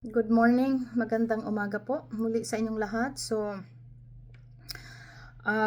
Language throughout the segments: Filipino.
Good morning, magandang umaga po muli sa inyong lahat.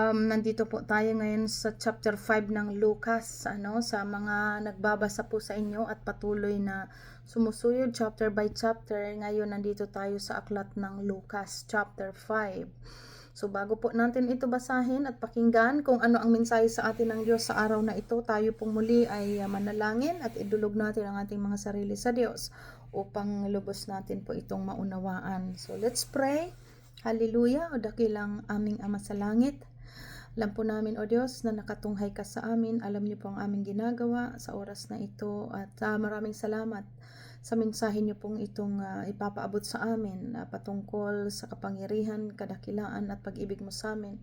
Nandito po tayo ngayon sa chapter 5 ng Lucas, sa mga nagbabasa po sa inyo at patuloy na sumusuyod chapter by chapter. Ngayon nandito tayo sa aklat ng Lucas chapter 5. So bago po natin ito basahin at pakinggan kung ano ang mensahe sa atin ng Diyos sa araw na ito, tayo pong muli ay manalangin at idulog natin ang ating mga sarili sa Diyos upang lubos natin po itong maunawaan. So let's pray. Hallelujah, o dakilang aming Ama sa langit. Alam po namin, O Diyos, na nakatunghay ka sa amin. Alam niyo po ang aming ginagawa sa oras na ito at maraming salamat sa mensahe niyo pong itong ipapaabot sa amin patungkol sa kapangyarihan, kadakilaan at pag-ibig mo sa amin.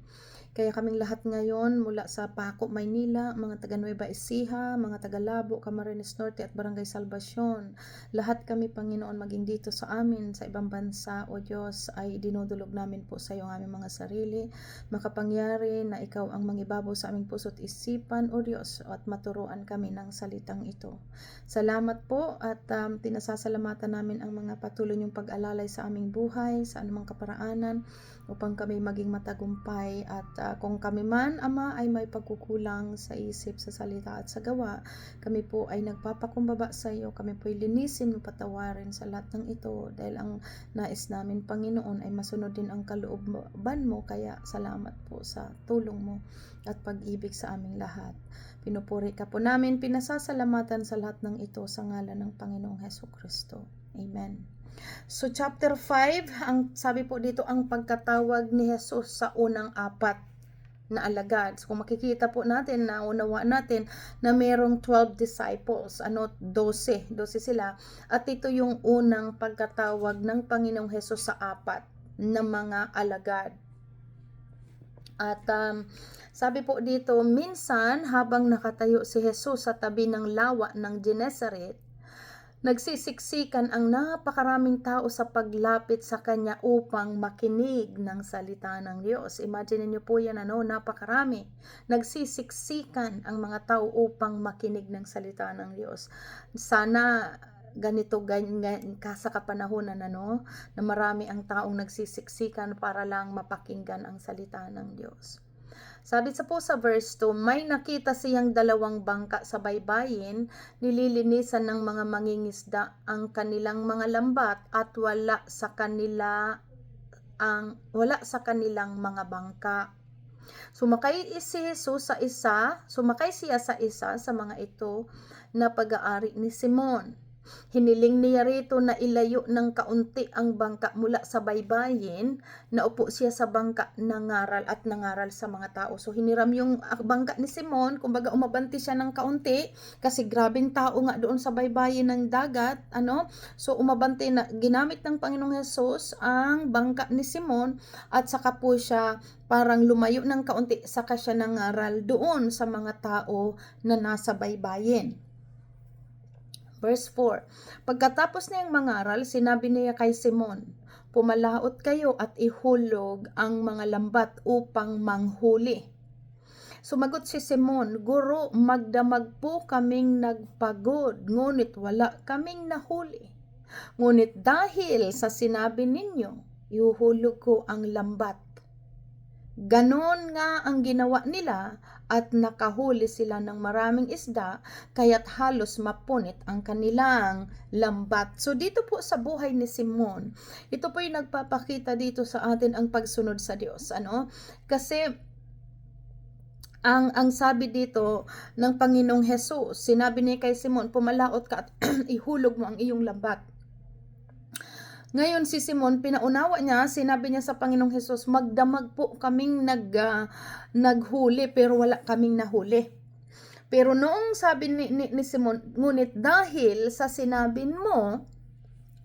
Kaya kaming lahat ngayon mula sa Paco, Maynila, mga taga Nueva Ecija, mga taga Labo, Camarines Norte at Barangay Salvacion, lahat kami, Panginoon, maging dito sa amin, sa ibang bansa, O Diyos, ay dinudulog namin po sa iyo ang aming mga sarili. Makapangyari na ikaw ang mangibabaw sa aming puso't isipan, O Diyos, at maturuan kami ng salitang ito. Salamat po at pinasasalamatan namin ang mga patuloy niyong pag-alalay sa aming buhay, sa anumang kaparaanan, upang kami maging matagumpay at kung kami man, Ama, ay may pagkukulang sa isip, sa salita at sa gawa, kami po ay nagpapakumbaba sa iyo, kami po ay linisin mo, patawarin sa lahat ng ito dahil ang nais namin, Panginoon, ay masunod din ang kalooban mo. Kaya salamat po sa tulong mo at pag-ibig sa aming lahat. Pinupuri ka po namin, pinasasalamatan sa lahat ng ito sa ngalan ng Panginoong Hesukristo. Amen. So chapter 5, ang sabi po dito, ang pagkatawag ni Jesus sa unang apat na alagad. So kung makikita po natin, naunawa natin na merong 12 disciples, 12 sila. At ito yung unang pagkatawag ng Panginoong Jesus sa apat na mga alagad. At sabi po dito, minsan habang nakatayo si Jesus sa tabi ng lawa ng Genesaret, nagsisiksikan ang napakaraming tao sa paglapit sa kanya upang makinig ng salita ng Diyos. Imagine niyo po yan, napakarami. Nagsisiksikan ang mga tao upang makinig ng salita ng Diyos. Sana ganito sa kapanahonan, na marami ang taong nagsisiksikan para lang mapakinggan ang salita ng Diyos. Sabi sa verse 2, may nakita siyang dalawang bangka sa baybayin, nililinisan ng mga mangingisda ang kanilang mga lambat at wala sa kanilang mga bangka. Sumakay siya sa isa sa mga ito na pag-aari ni Simon. Hiniling niya rito na ilayo ng kaunti ang bangka mula sa baybayin. Naupo siya sa bangka, nangaral sa mga tao. So hiniram yung bangka ni Simon, kumbaga umabanti siya ng kaunti kasi grabing tao nga doon sa baybayin ng dagat, So umabanti na, ginamit ng Panginoong Hesus ang bangka ni Simon at saka po siya parang lumayo ng kaunti, saka siya nangaral doon sa mga tao na nasa baybayin. Verse 4, pagkatapos niyang mangaral, sinabi niya kay Simon, pumalaot kayo at ihulog ang mga lambat upang manghuli. Sumagot si Simon, Guro, magdamag po kaming nagpagod, ngunit wala kaming nahuli. Ngunit dahil sa sinabi ninyo, ihuhulog ko ang lambat. Ganon nga ang ginawa nila at nakahuli sila ng maraming isda, kaya't halos mapunit ang kanilang lambat. So dito po sa buhay ni Simon, ito po yung nagpapakita dito sa atin ang pagsunod sa Diyos. Kasi ang sabi dito ng Panginoong Hesus, sinabi niya kay Simon, pumalaot ka at ihulog mo ang iyong lambat. Ngayon si Simon, pinaunawa niya, sinabi niya sa Panginoong Hesus, magdamag po kaming naghuli pero wala kaming nahuli. Pero noong sabi ni Simon, ngunit dahil sa sinabi mo,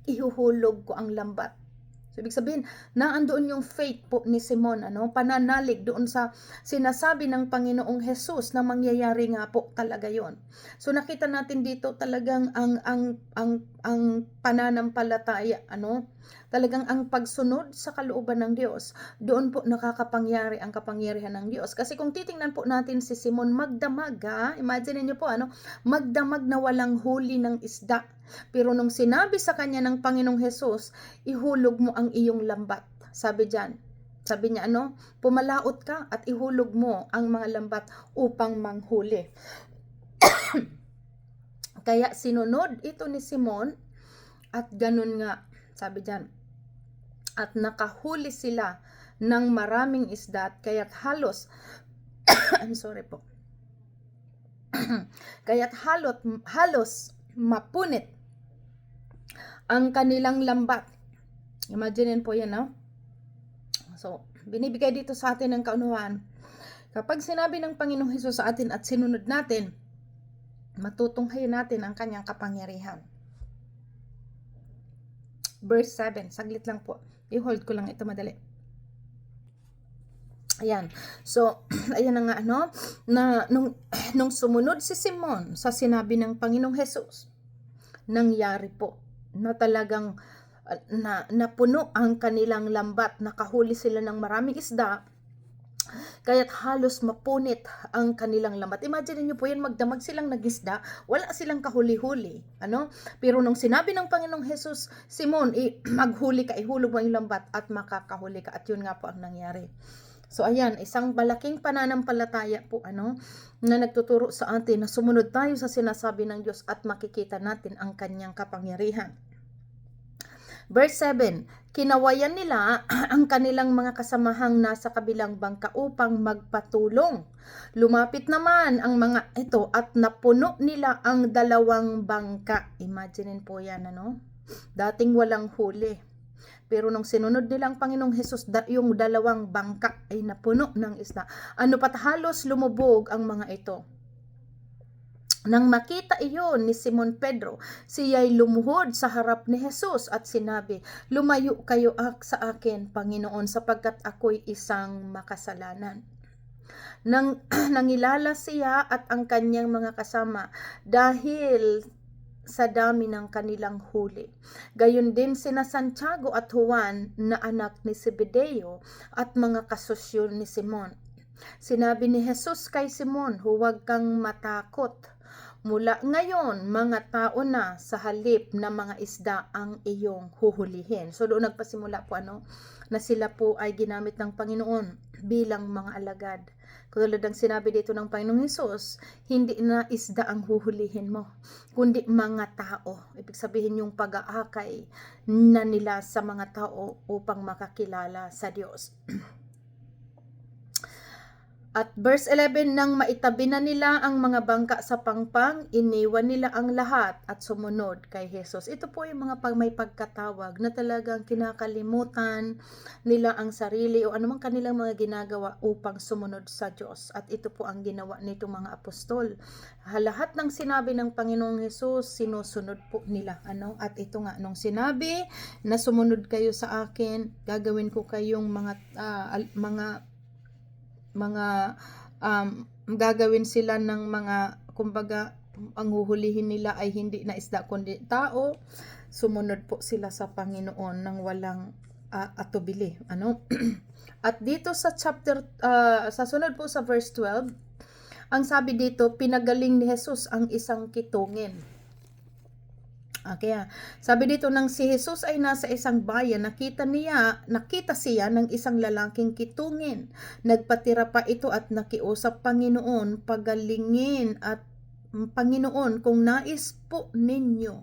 ihuhulog ko ang lambat. So, ibig sabihin, naandoon yung faith po ni Simon, pananalig doon sa sinasabi ng Panginoong Hesus na mangyayari nga po talaga yon. So, nakita natin dito talagang ang pananampalataya, talagang ang pagsunod sa kalooban ng Diyos, doon po nakakapangyari ang kapangyarihan ng Diyos. Kasi kung titingnan po natin si Simon, magdamag, imagine niyo po, magdamag na walang huli ng isda. Pero nung sinabi sa kanya ng Panginoong Hesus, ihulog mo ang iyong lambat. Sabi niya pumalaot ka at ihulog mo ang mga lambat upang manghuli. Kaya sinunod ito ni Simon at ganun nga, sabi diyan, at nakahuli sila ng maraming isda kaya't halos I'm sorry po. Kaya't halos mapunit ang kanilang lambat. Imagine po yan, no? So, binibigay dito sa atin ng kaunawan. Kapag sinabi ng Panginoong Hesus sa atin at sinunod natin, matutunghayin natin ang kanyang kapangyarihan. Verse 7, saglit lang po. I-hold ko lang ito madali. Ayan. So, ayan na nga na nung sumunod si Simon sa sinabi ng Panginoong Hesus, nangyari po na talagang napuno ang kanilang lambat, nakahuli sila ng maraming isda, kaya't halos mapunit ang kanilang lambat. Imagine niyo po yan, magdamag silang nagisda, wala silang kahuli-huli. Pero nung sinabi ng Panginoong Hesus, Simon, maghuli ka, ihulog mo ang lambat at makakahuli ka. At yun nga po ang nangyari. So ayan, isang malaking pananampalataya po na nagtuturo sa atin na sumunod tayo sa sinasabi ng Diyos at makikita natin ang kanyang kapangyarihan. Verse 7, kinawayan nila ang kanilang mga kasamahang nasa kabilang bangka upang magpatulong. Lumapit naman ang mga ito at napuno nila ang 2 bangka. Imagine po yan, dating walang huli. Pero nung sinunod nilang Panginoong Hesus, yung 2 bangka ay napuno ng isda. Pat halos lumubog ang mga ito. Nang makita iyon ni Simon Pedro, siya'y lumuhod sa harap ni Hesus at sinabi, lumayo kayo sa akin, Panginoon, sapagkat ako'y isang makasalanan. Nangilala siya at ang kanyang mga kasama dahil sa dami ng kanilang huli. Gayon din sina Santiago at Juan na anak ni Zebedeo at mga kasosyo ni Simon. Sinabi ni Hesus kay Simon, huwag kang matakot. Mula ngayon, mga tao na sa halip na mga isda ang iyong huhulihin. So doon nagpasimula po na sila po ay ginamit ng Panginoon bilang mga alagad. Katulad ng sinabi dito ng Panginoong Hesus, hindi na isda ang huhulihin mo, kundi mga tao. Ibig sabihin yung pag-aakay na nila sa mga tao upang makakilala sa Diyos. At verse 11, nang maitabi na nila ang mga bangka sa pangpang, iniwan nila ang lahat at sumunod kay Hesus. Ito po yung mga may pagkatawag na talagang kinakalimutan nila ang sarili o anumang kanilang mga ginagawa upang sumunod sa Diyos. At ito po ang ginawa nitong mga apostol. Lahat ng sinabi ng Panginoong Hesus, sinusunod po nila. At ito nga, nung sinabi na sumunod kayo sa akin, gagawin ko kayong gagawin sila ng mga, kumbaga, ang huhulihin nila ay hindi na isda kundi tao. Sumunod po sila sa Panginoon ng walang atubili. At dito sa chapter, sa sunod po sa verse 12, ang sabi dito, pinagaling ni Hesus ang isang kitungin. Kaya sabi dito, nang si Hesus ay nasa isang bayan, nakita siya ng isang lalaking kitungin. Nagpatira pa ito at nakiusap, Panginoon, pagalingin at Panginoon, kung nais po ninyo,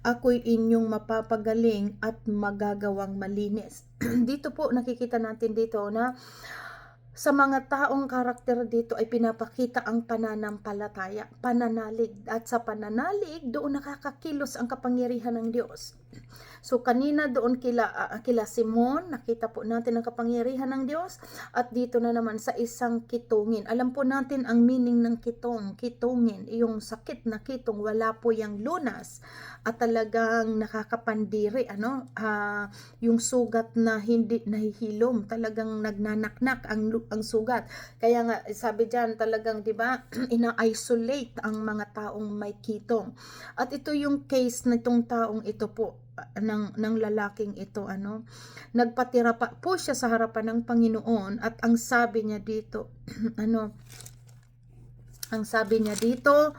ako'y inyong mapapagaling at magagawang malinis. Dito po nakikita natin dito na sa mga taong karakter dito ay pinapakita ang pananampalataya, pananalig. At sa pananalig, doon nakakakilos ang kapangyarihan ng Diyos. So kanina doon kila Simon, nakita po natin ang kapangyarihan ng Diyos. At dito na naman sa isang kitungin. Alam po natin ang meaning ng kitungin. Yung sakit na kitong, wala po yung lunas. At talagang nakakapandiri, yung sugat na hindi nahihilom, talagang nagnanaknak ang sugat. Kaya nga sabi diyan talagang, 'di ba, ina-isolate ang mga taong may kitong. At ito yung case nitong taong ito po ng lalaking ito, nagpatira pa po siya sa harapan ng Panginoon at ang sabi niya dito, ang sabi niya dito,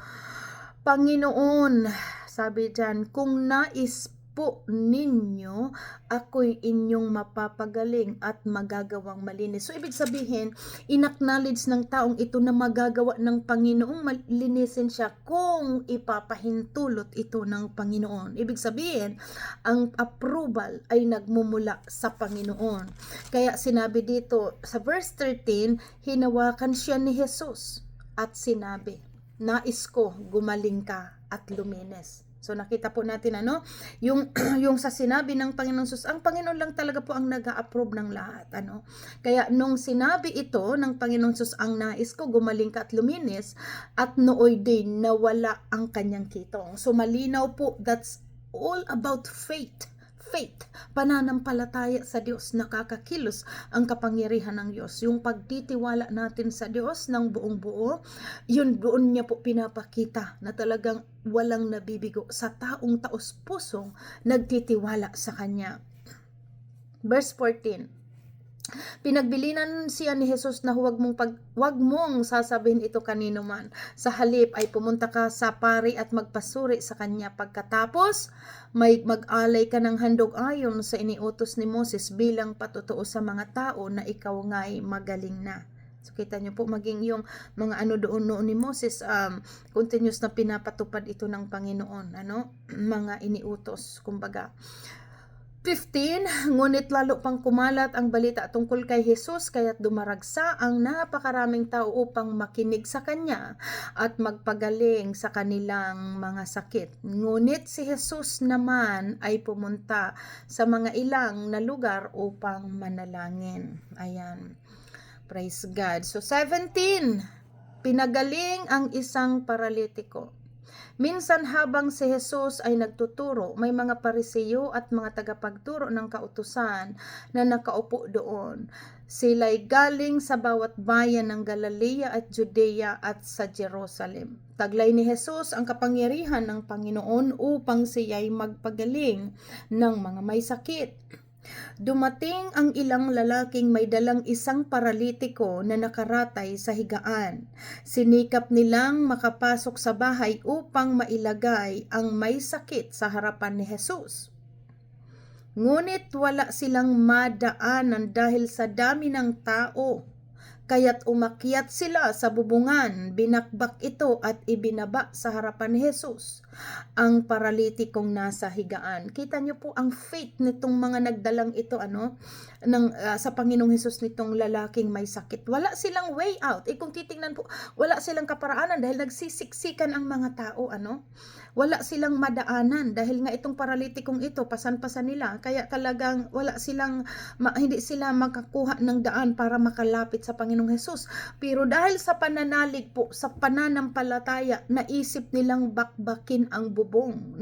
Panginoon, sabi dyan, kung nais po ninyo, ako'y inyong mapapagaling at magagawang malinis. So, ibig sabihin, in-acknowledge ng taong ito na magagawa ng Panginoong malinisin siya kung ipapahintulot ito ng Panginoon. Ibig sabihin, ang approval ay nagmumula sa Panginoon. Kaya sinabi dito sa verse 13, hinawakan siya ni Jesus at sinabi, nais ko gumaling ka at luminis. So nakita po natin yung yung sa sinabi ng Panginoon Jesus, ang Panginoon lang talaga po ang nag-a-approve ng lahat, Kaya nung sinabi ito ng Panginoon Jesus, ang nais ko gumaling ka at luminis, at nooy din nawala ang kanyang kitong. So malinaw po, that's all about faith. Faith, pananampalataya sa Diyos, nakakakilos ang kapangyarihan ng Diyos. Yung pagtitiwala natin sa Diyos ng buong buo, yun doon niya po pinapakita na talagang walang nabibigo sa taong taos pusong nagtitiwala sa Kanya. Verse 14. Pinagbilinan siya ni Jesus na huwag mong sasabihin ito kanino man. Sa halip ay pumunta ka sa pari at magpasuri sa kanya. Pagkatapos, mag-alay ka ng handog ayon sa iniutos ni Moses bilang patutuo sa mga tao na ikaw nga'y magaling na. So kita nyo po, maging yung mga doon noon ni Moses, continuous na pinapatupad ito ng Panginoon, mga iniutos, kumbaga. 15, ngunit lalo pang kumalat ang balita tungkol kay Jesus, kaya't dumaragsa ang napakaraming tao upang makinig sa kanya at magpagaling sa kanilang mga sakit. Ngunit si Jesus naman ay pumunta sa mga ilang na lugar upang manalangin. Ayan. Praise God. So 17, pinagaling ang isang paralitiko. Minsan habang si Jesus ay nagtuturo, may mga Pariseo at mga tagapagturo ng kautusan na nakaupo doon. Sila'y galing sa bawat bayan ng Galilea at Judea at sa Jerusalem. Taglay ni Jesus ang kapangyarihan ng Panginoon upang siya'y magpagaling ng mga may sakit. Dumating ang ilang lalaking may dalang isang paralitiko na nakaratay sa higaan. Sinikap nilang makapasok sa bahay upang mailagay ang may sakit sa harapan ni Jesus. Ngunit wala silang madaanan dahil sa dami ng tao. Kaya't umakyat sila sa bubungan, binakbak ito at ibinaba sa harapan ni Jesus, ang paralitikong nasa higaan. Kita niyo po ang faith nitong mga nagdalang ito sa Panginoong Jesus, nitong lalaking may sakit. Wala silang way out. Kung titingnan po, wala silang kaparaanan dahil nagsisiksikan ang mga tao, Wala silang madaanan dahil nga itong paralitikong ito, pasan-pasan nila. Kaya talagang wala silang, hindi sila makakuha ng daan para makalapit sa Panginoong Jesus. Pero dahil sa pananalig po, sa pananampalataya, naisip nilang bakbakin ang bubong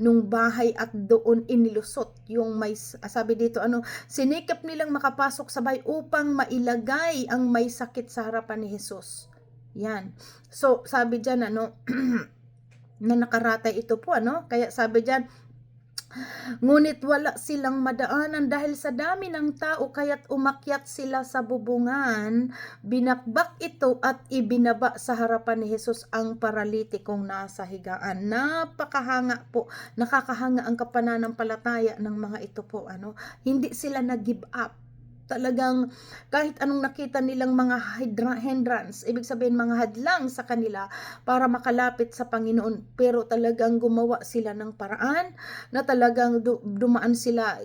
nung bahay at doon inilusot yung may, sabi dito, sinikap nilang makapasok sa bahay upang mailagay ang may sakit sa harapan ni Jesus. Yan. So, sabi dyan, na nakaratay ito po, Kaya sabi diyan, ngunit wala silang madaanan dahil sa dami ng tao, kaya't umakyat sila sa bubungan, binakbak ito at ibinaba sa harapan ni Jesus ang paralitikong nasa higaan. Napakahanga po, nakakahanga ang kapananampalataya ng mga ito po, Hindi sila nag-give up. Talagang kahit anong nakita nilang mga hindrance, ibig sabihin mga hadlang sa kanila para makalapit sa Panginoon, pero talagang gumawa sila ng paraan na talagang dumaan sila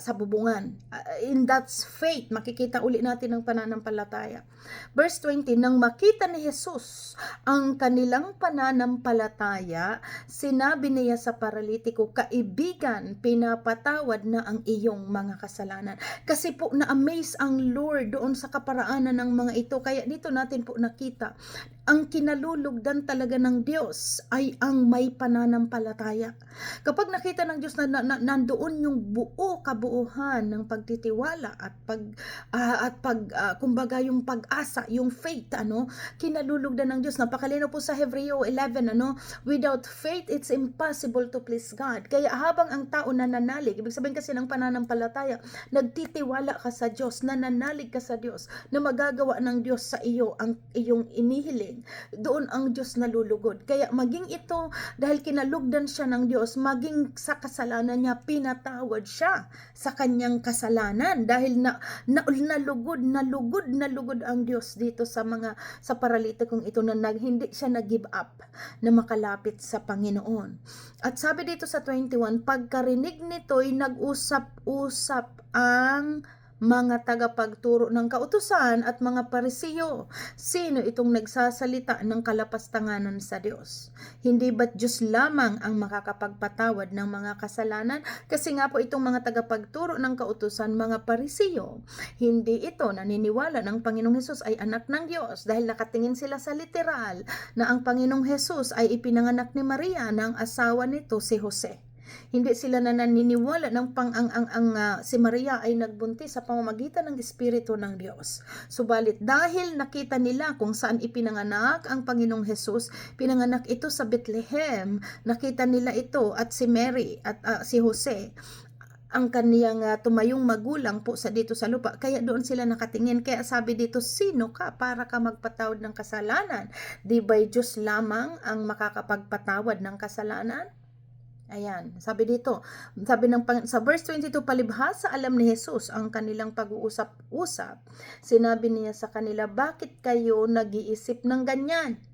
sa bubungan. In that's faith, makikita uli natin ang pananampalataya. Verse 20, nang makita ni Jesus ang kanilang pananampalataya, sinabi niya sa paralitiko, kaibigan, pinapatawad na ang iyong mga kasalanan. Kasi po na-amaze ang Lord doon sa kaparaanan ng mga ito. Kaya dito natin po nakita, ang kinalulugdan talaga ng Diyos ay ang may pananampalataya. Kapag nakita ng Diyos na nandoon yung kabuuhan ng pagtitiwala at kumbaga yung pag-asa, yung faith, kinalulugdan ng Diyos. Napakalino po sa Hebreo 11, without faith, it's impossible to please God. Kaya habang ang tao nananalig, ibig sabihin kasi ng pananampalataya, nagtitiwala ka sa sa Diyos, nananalig ka sa Diyos, na magagawa ng Diyos sa iyo ang iyong inihiling, doon ang Diyos nalulugod. Kaya maging ito, dahil kinalugdan siya ng Diyos, maging sa kasalanan niya, pinatawad siya sa kanyang kasalanan. Dahil nalugod ang Diyos dito sa paralitikong ito, na hindi siya nag-give up na makalapit sa Panginoon. At sabi dito sa 21, pagkarinig nito'y nag-usap-usap ang mga tagapagturo ng kautusan at mga Parisiyo. Sino itong nagsasalita ng kalapastanganan sa Diyos? Hindi ba't Diyos lamang ang makakapagpatawad ng mga kasalanan? Kasi nga po itong mga tagapagturo ng kautusan, mga Parisiyo, hindi ito naniniwala ng Panginoong Hesus ay anak ng Diyos, dahil nakatingin sila sa literal na ang Panginoong Hesus ay ipinanganak ni Maria ng asawa nito si Jose. Hindi sila naniniwala ng si Maria ay nagbuntis sa pamamagitan ng Espiritu ng Diyos. Subalit dahil nakita nila kung saan ipinanganak ang Panginoong Hesus, pinanganak ito sa Bethlehem, nakita nila ito at si Mary at si Jose, ang kaniyang tumayong magulang po dito sa lupa. Kaya doon sila nakatingin. Kaya sabi dito, sino ka para ka magpatawad ng kasalanan? Di ba'y Diyos lamang ang makakapagpatawad ng kasalanan? Ayan, sabi dito, sa verse 22, palibhasa alam ni Jesus ang kanilang pag-uusap-usap. Sinabi niya sa kanila, bakit kayo nag-iisip ng ganyan?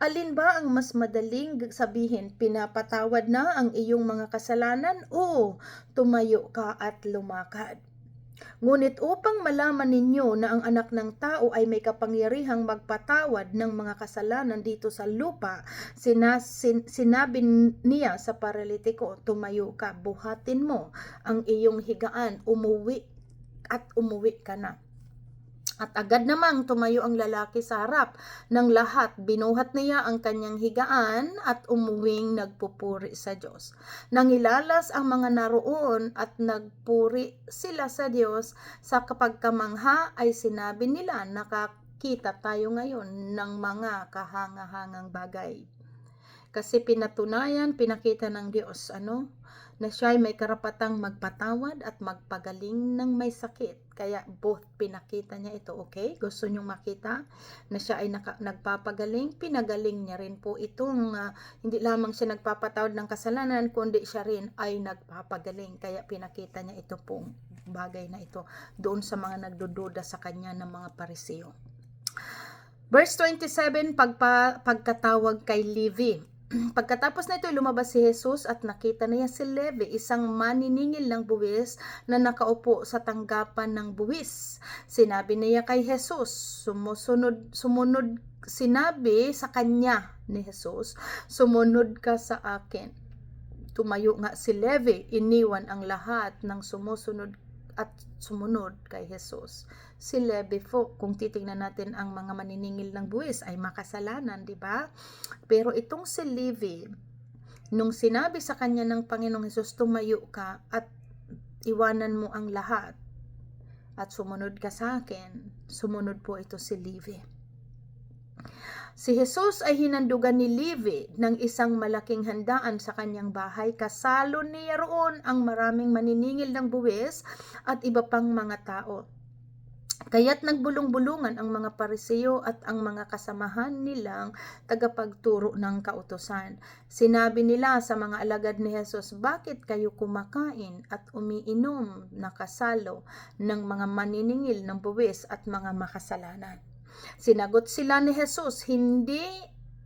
Alin ba ang mas madaling sabihin, pinapatawad na ang iyong mga kasalanan, o tumayo ka at lumakad? Ngunit upang malaman ninyo na ang anak ng tao ay may kapangyarihang magpatawad ng mga kasalanan dito sa lupa, sinabi niya sa paralitiko, tumayo ka, buhatin mo ang iyong higaan, umuwi ka na. At agad namang tumayo ang lalaki sa harap ng lahat. Binuhat niya ang kanyang higaan at umuwing nagpupuri sa Diyos. Nangilalas ang mga naroon at nagpuri sila sa Diyos. Sa kapagkamangha ay sinabi nila, nakakita tayo ngayon ng mga kahanga-hangang bagay. Kasi pinakita ng Diyos, na siya ay may karapatang magpatawad at magpagaling ng may sakit. Kaya both pinakita niya ito, okay? Gusto niyong makita na siya ay nagpapagaling, pinagaling niya rin po itong, hindi lamang siya nagpapatawad ng kasalanan, kundi siya rin ay nagpapagaling. Kaya pinakita niya ito pong bagay na ito doon sa mga nagdududa sa kanya ng mga Parisiyo. Verse 27, pagkatawag kay Levi. Pagkatapos na ito, lumabas si Jesus at nakita niya si Levi, isang maniningil ng buwis na nakaupo sa tanggapan ng buwis. Sinabi niya kay Jesus, sinabi sa kanya ni Jesus, sumunod ka sa akin. Tumayo nga si Levi, iniwan ang lahat ng sumusunod at sumunod kay Jesus. Si Levi po, kung titingnan natin ang mga maniningil ng buwis, ay makasalanan, di ba? Pero itong si Levi, nung sinabi sa kanya ng Panginoong Hesus, tumayo ka at iwanan mo ang lahat at sumunod ka sa akin, sumunod po ito si Levi. Si Jesus ay hinandugan ni Levi ng isang malaking handaan sa kanyang bahay. Kasalo niya roon ang maraming maniningil ng buwis at iba pang mga tao. Kaya't nagbulong-bulungan ang mga Parisiyo at ang mga kasamahan nilang tagapagturo ng kautusan. Sinabi nila sa mga alagad ni Jesus, bakit kayo kumakain at umiinom na kasalo ng mga maniningil ng buwis at mga makasalanan? Sinagot sila ni Jesus, hindi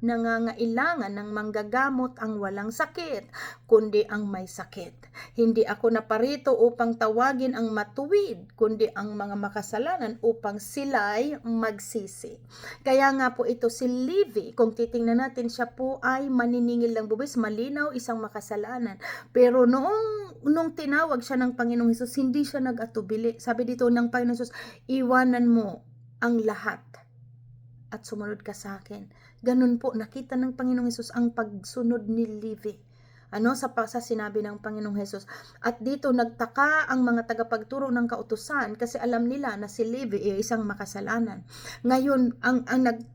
nangangailangan ng manggagamot ang walang sakit, kundi ang may sakit. Hindi ako naparito upang tawagin ang matuwid, kundi ang mga makasalanan upang sila'y magsisi. Kaya nga po ito si Levi, kung titingnan natin, siya po ay maniningil ng buwis, malinaw, isang makasalanan. Pero nung tinawag siya ng Panginoong Hesus, hindi siya nag-atubili. Sabi dito ng Panginoong Hesus, iwanan mo ang lahat at sumunod ka sa akin. Ganun po, nakita ng Panginoong Hesus ang pagsunod ni Levi. Sa sinabi ng Panginoong Hesus. At dito nagtaka ang mga tagapagturo ng kautusan kasi alam nila na si Levi ay isang makasalanan. Ngayon, ang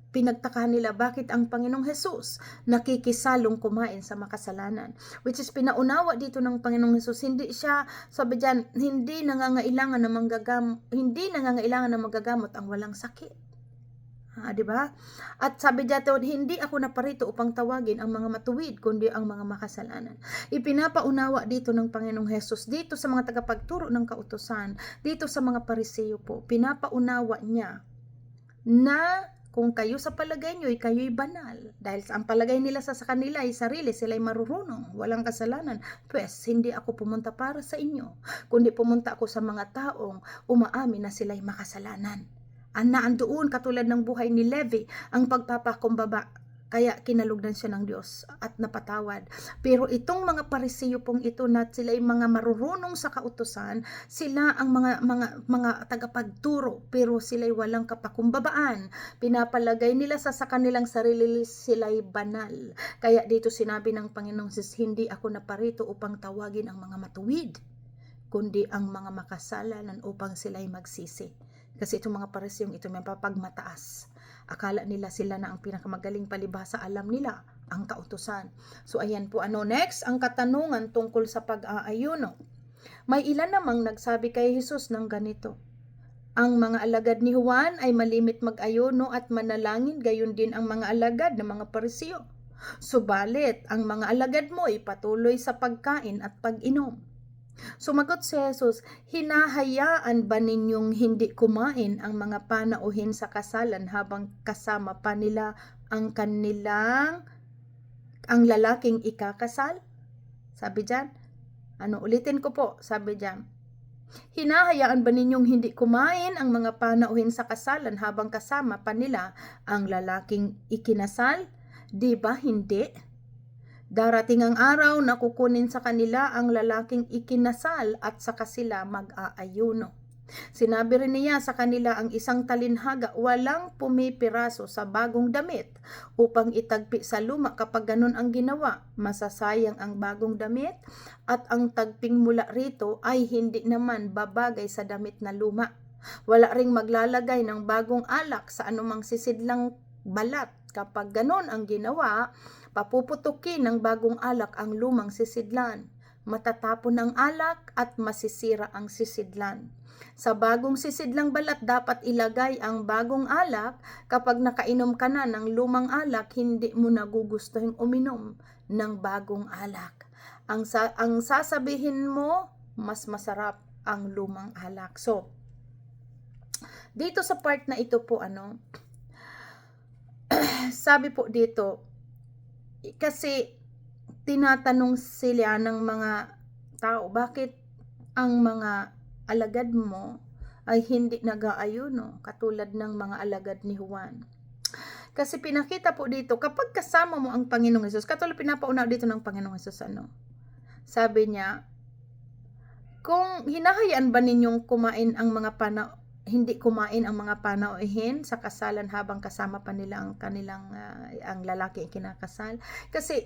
pinagtaka nila bakit ang Panginoong Hesus nakikisalong kumain sa makasalanan. Which is pinaunawa dito ng Panginoong Hesus, hindi siya, sabi diyan, hindi nangangailangan na manggagamot ang walang sakit. Di ba? At sabi dito, hindi ako naparito upang tawagin ang mga matuwid, kundi ang mga makasalanan. Ipinapaunawa dito ng Panginoong Hesus, dito sa mga tagapagturo ng kautusan, dito sa mga Pariseo po, pinapaunawa niya na kung kayo sa palagay nyo, kayo'y banal. Dahil ang palagay nila sa kanila ay sarili, sila'y marurunong, walang kasalanan. Pues, hindi ako pumunta para sa inyo, kundi pumunta ako sa mga taong umaamin na sila'y makasalanan. Naandoon katulad ng buhay ni Levi, ang pagpapakumbaba. Kaya kinalugdan siya ng Diyos at napatawad. Pero itong mga Pariseo pong ito na sila ay mga marurunong sa kautusan, sila ang mga tagapagturo, pero sila ay walang kapakumbabaan. Pinapalagay nila sa kanilang sarili sila ay banal. Kaya dito sinabi ng Panginoong Jesus, hindi ako naparito upang tawagin ang mga matuwid, kundi ang mga makasalanan upang sila ay magsisi. Kasi itong mga Pariseo ito may papagmataas. Akala nila sila na ang pinakamagaling palibhasa, alam nila ang kautusan. So ayan po, next, ang katanungan tungkol sa pag-aayuno. May ilan namang nagsabi kay Jesus ng ganito, ang mga alagad ni Juan ay malimit mag-ayuno at manalangin, gayon din ang mga alagad ng mga Pariseo. Subalit, ang mga alagad mo ay patuloy sa pagkain at pag-inom. Sumagot si Jesus, hinahayaan ba ninyong hindi kumain ang mga panauhin sa kasalan habang kasama pa nila ang lalaking ikakasal? Sabi diyan, ulitin ko po, sabi diyan, hinahayaan ba ninyong hindi kumain ang mga panauhin sa kasalan habang kasama pa nila ang lalaking ikinasal? Di ba hindi? Darating ang araw na kukunin sa kanila ang lalaking ikinasal at saka sila mag-aayuno. Sinabi rin niya sa kanila ang isang talinhaga, walang pumipiraso sa bagong damit upang itagpi sa luma. Kapag ganun ang ginawa, masasayang ang bagong damit at ang tagping mula rito ay hindi naman babagay sa damit na luma. Wala ring maglalagay ng bagong alak sa anumang sisidlang balat. Kapag ganun ang ginawa, papuputukin ng bagong alak ang lumang sisidlan. Matatapon ang alak at masisira ang sisidlan. Sa bagong sisidlang balat dapat ilagay ang bagong alak. Kapag nakainom ka na ng lumang alak, hindi mo nagugustuhin uminom ng bagong alak. Ang sasabihin mo, mas masarap ang lumang alak. So, dito sa part na ito po, sabi po dito, kasi tinatanong sila ng mga tao, bakit ang mga alagad mo ay hindi nag-aayuno katulad ng mga alagad ni Juan? Kasi pinakita po dito, kapag kasama mo ang Panginoong Hesus, katulad pinapaunaw dito ng Panginoong Hesus, sabi niya, kung hinahayaan ba ninyong kumain ang mga hindi kumain ang mga panauhin sa kasalan habang kasama pa nila ang kanilang ang lalaki kinakasal? Kasi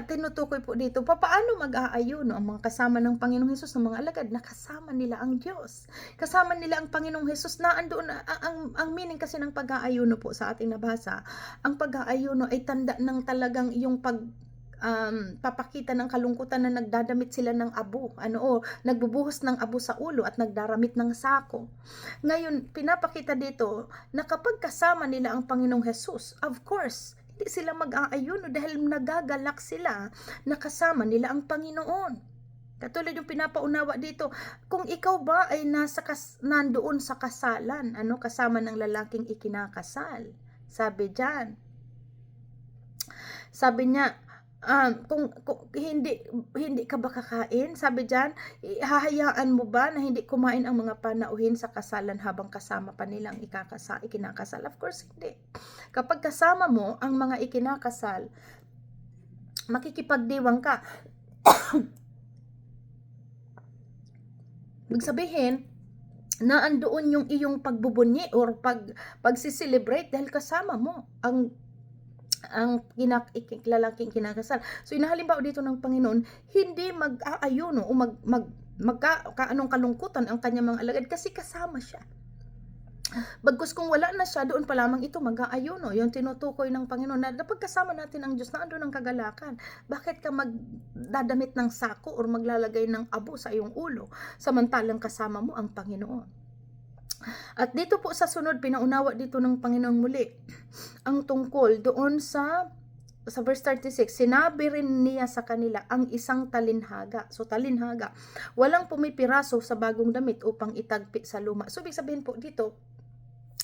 tinutukoy po dito, paano mag-aayuno ang mga kasama ng Panginoong Hesus, ng mga alagad na kasama nila ang Diyos, kasama nila ang Panginoong Hesus, na andoon ang meaning kasi ng pag-aayuno po sa ating nabasa, ang pag-aayuno ay tanda ng talagang yung papakita ng kalungkutan na nagdadamit sila ng abo, nagbubuhos ng abo sa ulo at nagdaramit ng sako. Ngayon, pinapakita dito na kapag kasama nila ang Panginoong Hesus, of course, hindi sila mag-aayuno dahil nagagalak sila na kasama nila ang Panginoon. Katulad yung pinapaunawa dito, kung ikaw ba ay nandoon sa kasalan, kasama ng lalaking ikinakasal, sabi diyan. Sabi niya, kung hindi ka ba kakain, sabi diyan, hahayaan mo ba na hindi kumain ang mga panauhin sa kasalan habang kasama pa nilang ikinakasal? Of course hindi. Kapag kasama mo ang mga ikinakasal, makikipagdiwang ka. Ibig sabihin na andoon yung iyong pagbubunyi or pagsiselebrate dahil kasama mo ang lalaking kinakasal. So inahalimbawa dito ng Panginoon, hindi mag-aayuno o magkaanong kalungkutan ang kanyang mga alagad kasi kasama siya. Bagkus kung wala na siya, doon pa lamang ito mag-aayuno. Yung tinutukoy ng Panginoon na kapag kasama natin ang Diyos, naandun ang kagalakan. Bakit ka magdadamit ng sako or maglalagay ng abo sa iyong ulo samantalang kasama mo ang Panginoon? At dito po sa sunod, pinaunawa dito ng Panginoon muli ang tungkol doon sa verse 36, sinabi rin niya sa kanila ang isang talinhaga. So talinhaga, walang pumipiraso sa bagong damit upang itagpi sa luma. So ibig sabihin po dito,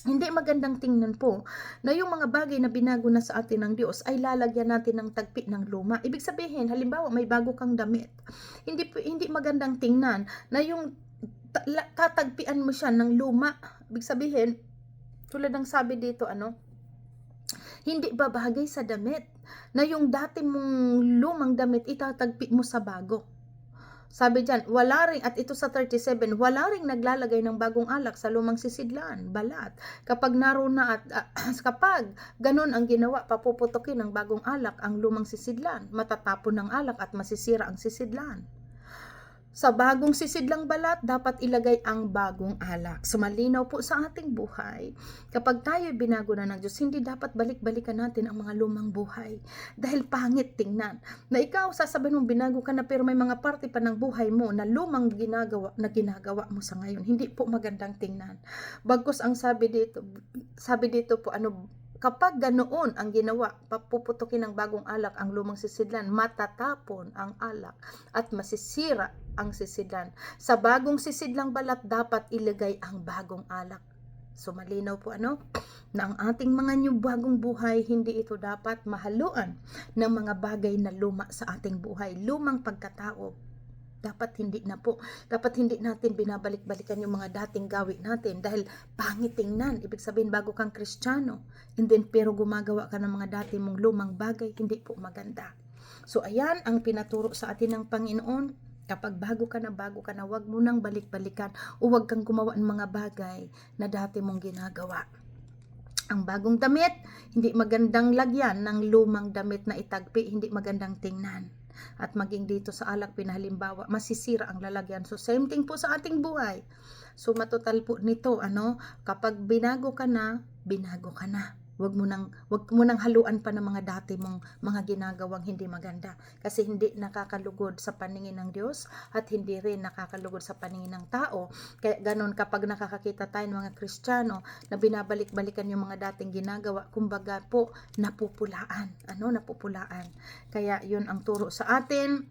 hindi magandang tingnan po na yung mga bagay na binago na sa atin ng Diyos ay lalagyan natin ng tagpi ng luma. Ibig sabihin, halimbawa may bago kang damit. Hindi magandang tingnan na yung tatagpian mo siya ng luma. Ibig sabihin, tulad ng sabi dito, hindi babagay sa damit na yung dati mong lumang damit itatagpi mo sa bago. Sabi diyan, wala ring, at ito sa 37, wala ring naglalagay ng bagong alak sa lumang sisidlan, balat. Kapag naroon na kapag ganun ang ginawa, papuputukin ng bagong alak ang lumang sisidlan, matatapon ng alak at masisira ang sisidlan. Sa bagong sisidlang balat, dapat ilagay ang bagong alak. So malinaw po sa ating buhay, kapag tayo binago na ng Diyos, hindi dapat balik-balikan natin ang mga lumang buhay. Dahil pangit tingnan. Na ikaw, sasabihin mo, binago ka na pero may mga parte pa ng buhay mo na lumang ginagawa mo sa ngayon. Hindi po magandang tingnan. Bagkus ang sabi dito po, kapag ganoon ang ginawa, papuputukin ng bagong alak ang lumang sisidlan, matatapon ang alak at masisira ang sisidlan. Sa bagong sisidlang balat, dapat ilagay ang bagong alak. So malinaw po na ang ating mga bagong buhay, hindi ito dapat mahaluan ng mga bagay na luma sa ating buhay. Lumang pagkatao, dapat hindi natin binabalik-balikan yung mga dating gawin natin dahil pangit tingnan. Ibig sabihin, bago kang Kristiyano, and then pero gumagawa ka ng mga dati mong lumang bagay, hindi po maganda. So ayan ang pinaturo sa atin ng Panginoon. Kapag bago ka na, wag mo nang balik-balikan o wag kang gumawa ng mga bagay na dati mong ginagawa. Ang bagong damit, hindi magandang lagyan ng lumang damit na itagpi, hindi magandang tingnan. At maging dito sa alak, pinahalimbawa, masisira ang lalagyan. So same thing po sa ating buhay. So matotal po nito, kapag binago ka na, binago ka na. Wag mo nang haluan pa ng mga dati mong mga ginagawang hindi maganda, kasi hindi nakakalugod sa paningin ng Diyos at hindi rin nakakalugod sa paningin ng tao. Kaya ganun, kapag nakakakita tayo ng mga Kristiyano na binabalik-balikan yung mga dating ginagawa, kumbaga po napupulaan. Kaya yun ang turo sa atin,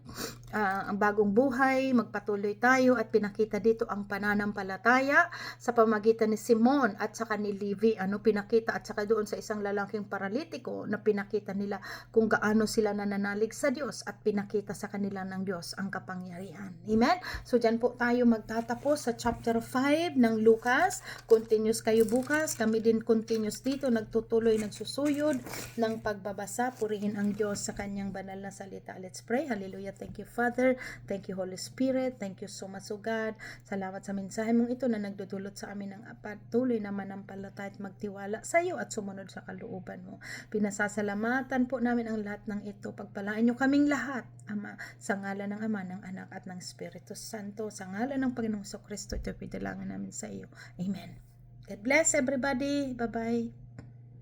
ang bagong buhay, magpatuloy tayo, at pinakita dito ang pananampalataya sa pamagitan ni Simon at saka ni Levi, pinakita, at saka doon sa isang lalaking paralitiko na pinakita nila kung gaano sila nananalig sa Diyos at pinakita sa kanila ng Diyos ang kapangyarihan. Amen? So dyan po tayo magtatapos sa chapter 5 ng Lucas. Continuous kayo bukas. Kami din continuous dito, nagtutuloy, nagsusuyod ng pagbabasa. Purihin ang Diyos sa kanyang banal na salita. Let's pray. Hallelujah. Thank you, Father. Thank you, Holy Spirit. Thank you so much, O God. Salamat sa mensahe mong ito na nagdudulot sa amin ng patuloy na manampalataya at magtiwala sa iyo at sumunod sa kalooban mo. Pinasasalamatan po namin ang lahat ng ito. Pagpalain niyo kaming lahat, Ama, sa ngalan ng Ama, ng Anak at ng Espiritu Santo, sa ngalan ng Panginoong Kristo, ito pinalangin namin sa iyo. Amen. God bless everybody. Bye-bye.